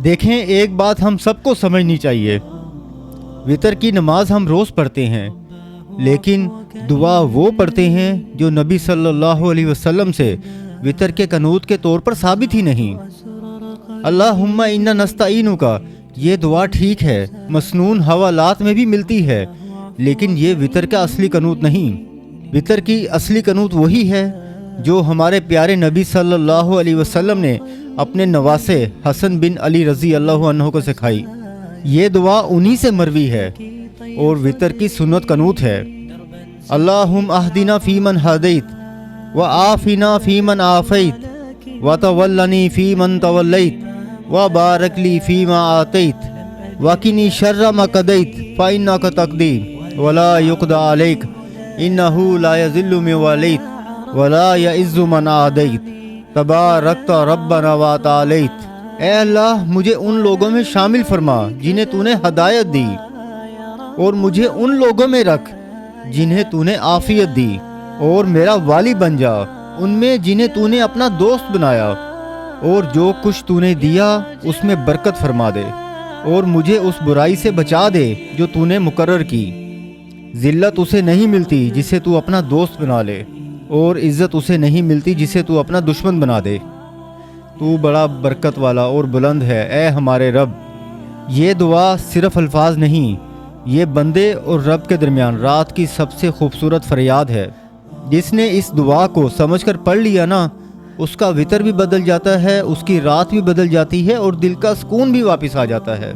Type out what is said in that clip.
دیکھیں، ایک بات ہم سب کو سمجھنی چاہیے، وطر کی نماز ہم روز پڑھتے ہیں، لیکن دعا وہ پڑھتے ہیں جو نبی صلی اللہ علیہ وسلم سے وطر کے قنوت کے طور پر ثابت ہی نہیں۔ اللہم انا نستعینک، یہ دعا ٹھیک ہے، مسنون حوالات میں بھی ملتی ہے، لیکن یہ وطر کا اصلی قنوت نہیں۔ وطر کی اصلی قنوت وہی ہے جو ہمارے پیارے نبی صلی اللہ علیہ وسلم نے اپنے نواسے حسن بن علی رضی اللہ عنہ کو سکھائی۔ یہ دعا انہی سے مروی ہے اور وطر کی سنت قنوت ہے۔ اللہم اہدنا فیمن ہدیت وعافنا فیمن عافیت وتولنی فیمن تولیت وبارک لی فیما آتیت وقنی شر ما قضیت فإنک تقضی ولا یقضی علیک انہ لا یذل من ولیت ولا یعز من عادیت تبارکت ربنا وتعالیت۔ اے اللہ، مجھے ان لوگوں میں شامل فرما جنہیں تو نے ہدایت دی، اور مجھے ان لوگوں میں رکھ جنہیں تو نے عافیت دی، اور میرا والی بن جا ان میں جنہیں تو نے اپنا دوست بنایا، اور جو کچھ تو نے دیا اس میں برکت فرما دے، اور مجھے اس برائی سے بچا دے جو تو نے مقرر کی۔ ذلت اسے نہیں ملتی جسے تو اپنا دوست بنا لے، اور عزت اسے نہیں ملتی جسے تو اپنا دشمن بنا دے۔ تو بڑا برکت والا اور بلند ہے اے ہمارے رب۔ یہ دعا صرف الفاظ نہیں، یہ بندے اور رب کے درمیان رات کی سب سے خوبصورت فریاد ہے۔ جس نے اس دعا کو سمجھ کر پڑھ لیا نا، اس کا وطر بھی بدل جاتا ہے، اس کی رات بھی بدل جاتی ہے، اور دل کا سکون بھی واپس آ جاتا ہے۔